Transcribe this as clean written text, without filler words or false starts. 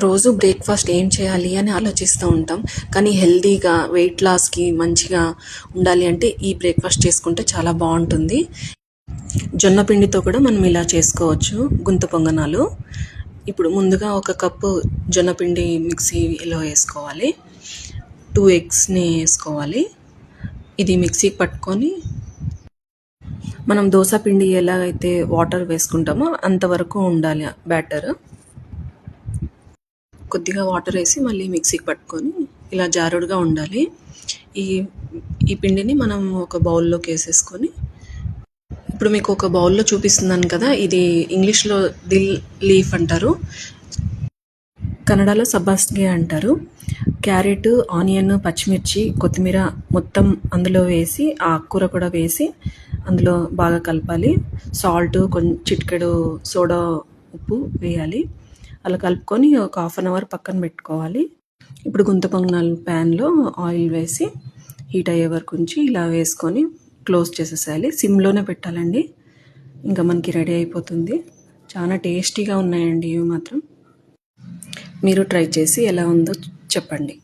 రోజు బ్రేక్ఫాస్ట్ ఏం చేయాలి అని ఆలోచిస్తూ ఉంటాం. కానీ హెల్తీగా వెయిట్ లాస్కి మంచిగా ఉండాలి అంటే ఈ బ్రేక్ఫాస్ట్ చేసుకుంటే చాలా బాగుంటుంది. జొన్న పిండితో కూడా మనం ఇలా చేసుకోవచ్చు గుంత పొంగనాలు. ఇప్పుడు ముందుగా ఒక కప్పు జొన్న పిండి మిక్సీలో వేసుకోవాలి. 2 ఎగ్స్ని వేసుకోవాలి. ఇది మిక్సీకి పట్టుకొని మనం దోశ పిండి ఎలాగైతే వాటర్ వేసుకుంటామో అంతవరకు ఉండాలి బ్యాటర్. కొద్దిగా వాటర్ వేసి మళ్ళీ మిక్సీకి పట్టుకొని ఇలా జారుడుగా ఉండాలి. ఈ ఈ పిండిని మనం ఒక బౌల్లోకి వేసేసుకొని, ఇప్పుడు మీకు ఒక బౌల్లో చూపిస్తున్నాను కదా, ఇది ఇంగ్లీష్లో దిల్ లీఫ్ అంటారు, కన్నడలో సబ్బాస్గే అంటారు. క్యారెట్, ఆనియన్, పచ్చిమిర్చి, కొత్తిమీర మొత్తం అందులో వేసి ఆకుకూర కూడా వేసి అందులో బాగా కలపాలి. సాల్ట్, కొంచెం చిటికెడు సోడా ఉప్పు వేయాలి. అలా కలుపుకొని ఒక 1/2 అవర్ పక్కన పెట్టుకోవాలి. ఇప్పుడు గుంత పొంగనాలు ప్యాన్లో ఆయిల్ వేసి హీట్ అయ్యే వరకు ఉంచి ఇలా వేసుకొని క్లోజ్ చేసేసేయాలి. సిమ్లోనే పెట్టాలండి. ఇంకా మనకి రెడీ అయిపోతుంది. చాలా టేస్టీగా ఉన్నాయండి ఇవి మాత్రం. మీరు ట్రై చేసి ఎలా ఉందో చెప్పండి.